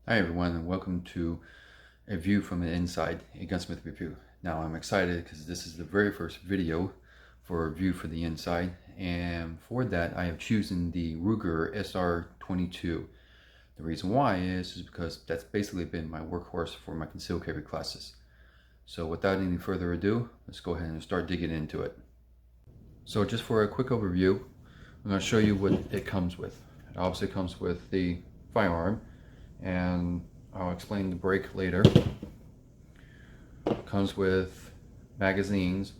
Hi everyone, and welcome to a view from the inside, a gunsmith review. Now I'm excited because this is the very first video for a view for the inside, and for that I have chosen the Ruger SR22. The reason why is because that's basically been my workhorse for my concealed carry classes. So without any further ado, let's go ahead and start digging into it. So just for a quick overview, I'm going to show you what it comes with. It obviously comes with the firearm, and I'll explain the break later. It comes with magazines.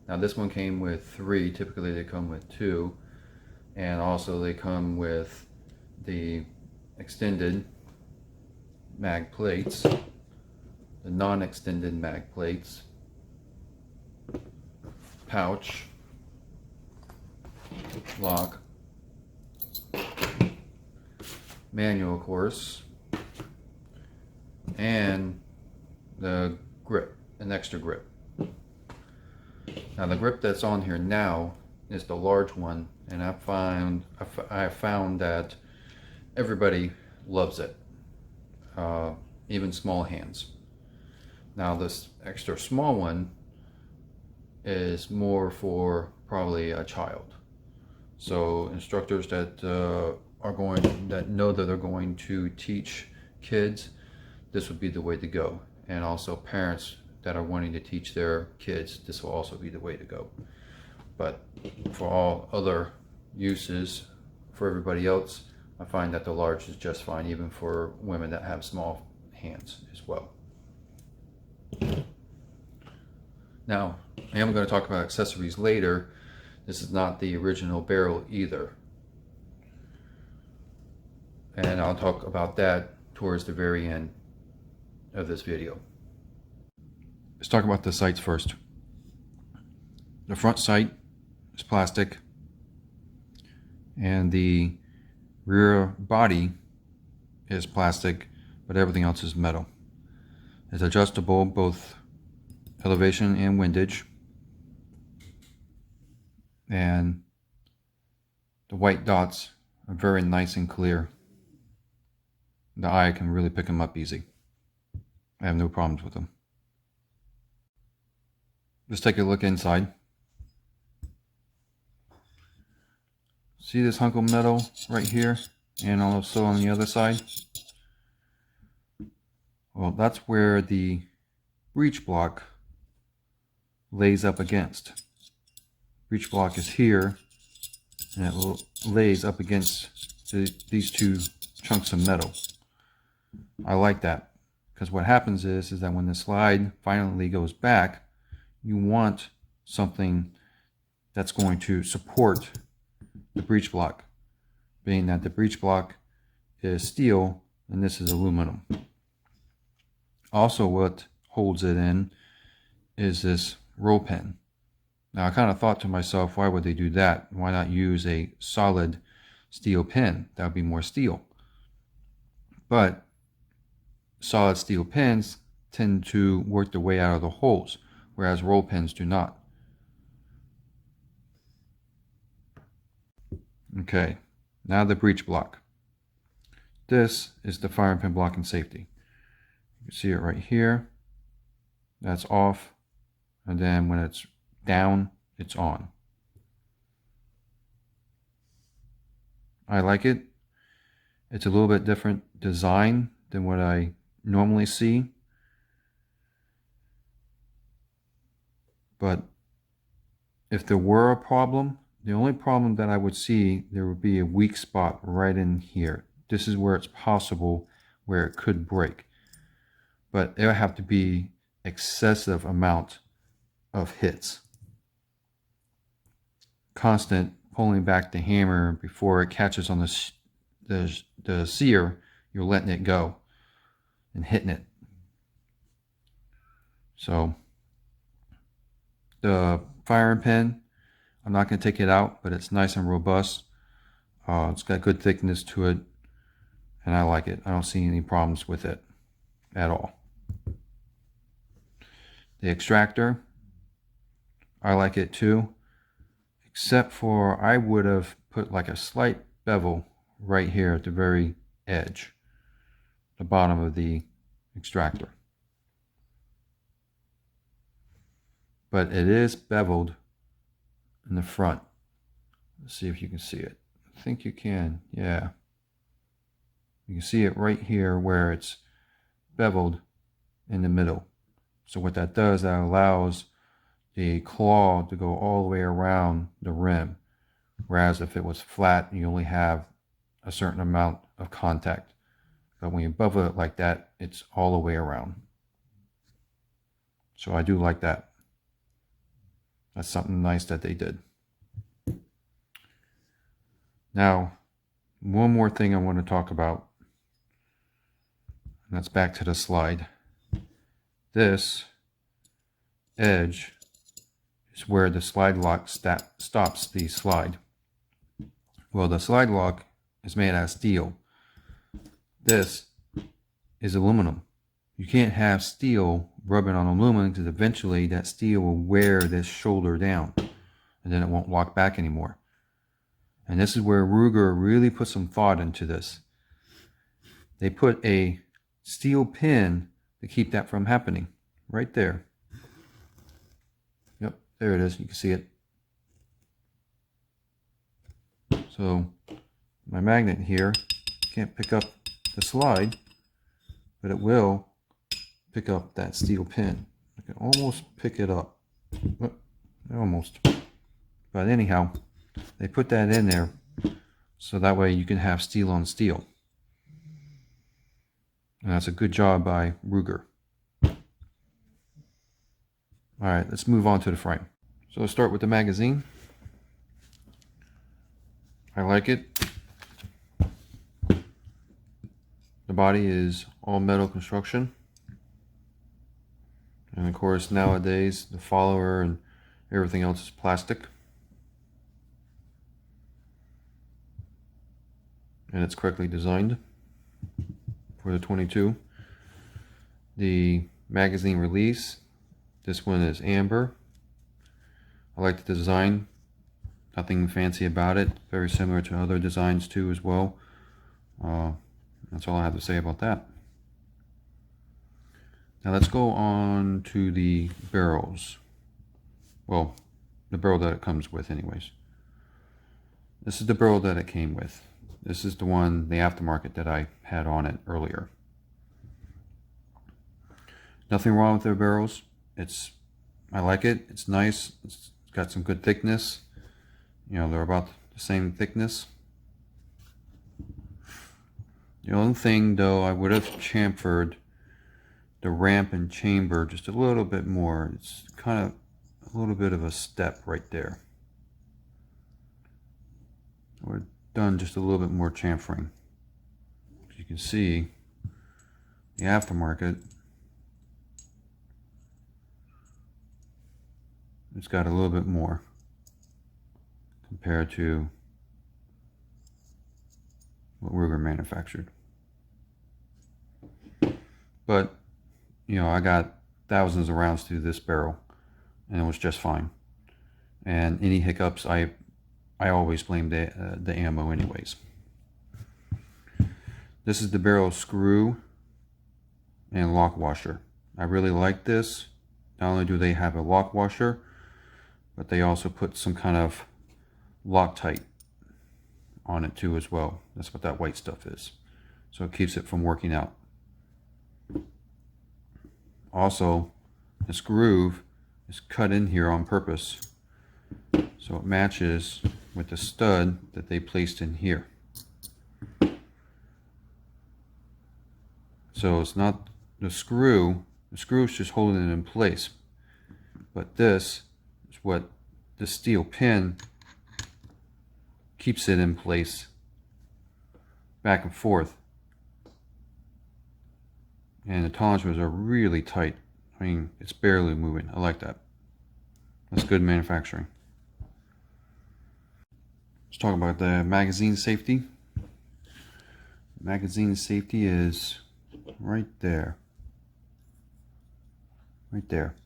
Now this one came with 3, typically they come with 2, and also they come with the extended mag plates, the non-extended mag plates, pouch, lock, manual of course, and the grip, an extra grip. Now the grip that's on here now is the large one, and I found that everybody loves it, even small hands. Now this extra small one is more for probably a child. So instructors that know that they're going to teach kids, this would be the way to go. And also parents that are wanting to teach their kids, this will also be the way to go. But for all other uses, for everybody else, I find that the large is just fine, even for women that have small hands as well. Now, I am going to talk about accessories later. This is not the original barrel either, and I'll talk about that towards the very end of this video. Let's talk about the sights first. The front sight is plastic, and the rear body is plastic, but everything else is metal. It's adjustable, both elevation and windage, and the white dots are very nice and clear. The eye can really pick them up easy. I have no problems with them. Let's take a look inside. See this hunk of metal right here, and also on the other side? Well, that's where the breech block lays up against. Breech block is here, and it lays up against these two chunks of metal. I like that, because what happens is that when the slide finally goes back, you want something that's going to support the breech block, being that the breech block is steel and this is aluminum. Also, what holds it in is this roll pin. Now I kind of thought to myself, why would they do that? Why not use a solid steel pin? That would be more steel. But solid steel pins tend to work their way out of the holes, whereas roll pins do not. Okay, now the breech block. This is the firing pin block and safety. You can see it right here. That's off, and then when it's down, it's on. I like it. It's a little bit different design than what I normally see, but if there were a problem, the only problem that I would see, there would be a weak spot right in here. This is where it's possible where it could break, but it would have to be excessive amount of hits, constant pulling back the hammer before it catches on the sear. You're letting it go and hitting it. So the firing pin, I'm not going to take it out, but it's nice and robust. It's got good thickness to it, and I like it. I don't see any problems with it at all. The extractor, I like it too, except for I would have put like a slight bevel right here at the very edge. the bottom of the extractor. But it is beveled in the front. Let's see if you can see it. I think you can, yeah. You can see it right here where it's beveled in the middle. So what that does, that allows the claw to go all the way around the rim. Whereas if it was flat, you only have a certain amount of contact. But when you bevel it like that, it's all the way around. So I do like that. That's something nice that they did. Now, one more thing I want to talk about. And that's back to the slide. This edge is where the slide lock stops the slide. Well, the slide lock is made out of steel. This is aluminum. You can't have steel rubbing on aluminum because eventually that steel will wear this shoulder down and then it won't lock back anymore. And this is where Ruger really put some thought into this. They put a steel pin to keep that from happening right there. Yep, there it is. You can see it. So my magnet here can't pick up the slide, but it will pick up that steel pin. I can almost pick it up. Almost. But anyhow, they put that in there so that way you can have steel on steel. And that's a good job by Ruger. Alright, let's move on to the frame. So let's start with the magazine. I like it. The body is all metal construction. And of course nowadays the follower and everything else is plastic. And it's correctly designed for the 22. The magazine release, this one is amber. I like the design. Nothing fancy about it. Very similar to other designs too as well. That's all I have to say about that. Now let's go on to the barrels. Well, the barrel that it comes with anyways. This is the barrel that it came with. This is the one, the aftermarket that I had on it earlier. Nothing wrong with their barrels. I like it. It's nice. It's got some good thickness. You know, they're about the same thickness. The only thing though, I would have chamfered the ramp and chamber just a little bit more. It's kind of a little bit of a step right there. I would have done just a little bit more chamfering. As you can see, the aftermarket, it's got a little bit more compared to what Ruger manufactured. But, you know, I got thousands of rounds through this barrel and it was just fine. And any hiccups, I always blame the ammo anyways. This is the barrel screw and lock washer. I really like this. Not only do they have a lock washer, but they also put some kind of Loctite on it too as well. That's what that white stuff is. So it keeps it from working out. Also, this groove is cut in here on purpose so it matches with the stud that they placed in here. So it's not the screw is just holding it in place, but this is what the steel pin keeps it in place back and forth. And the tolerances are really tight. I mean, it's barely moving. I like that. That's good manufacturing. Let's talk about the magazine safety. Magazine safety is right there. Right there.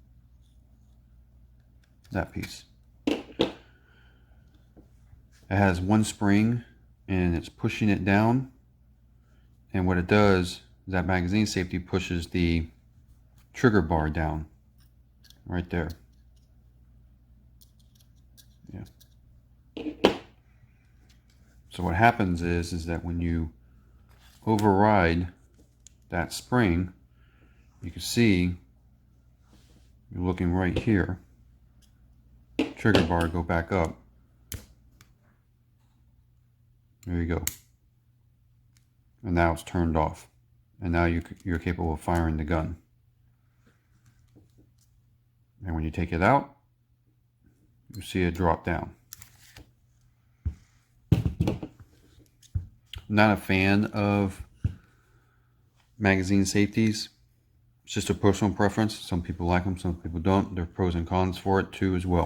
That piece. It has one spring and it's pushing it down. And what it does that magazine safety pushes the trigger bar down right there. Yeah. So what happens is that when you override that spring, you can see, you're looking right here, trigger bar go back up. There you go. And now it's turned off. And now you're capable of firing the gun. And when you take it out, you see it drop down. I'm not a fan of magazine safeties. It's just a personal preference. Some people like them, some people don't. There are pros and cons for it too as well.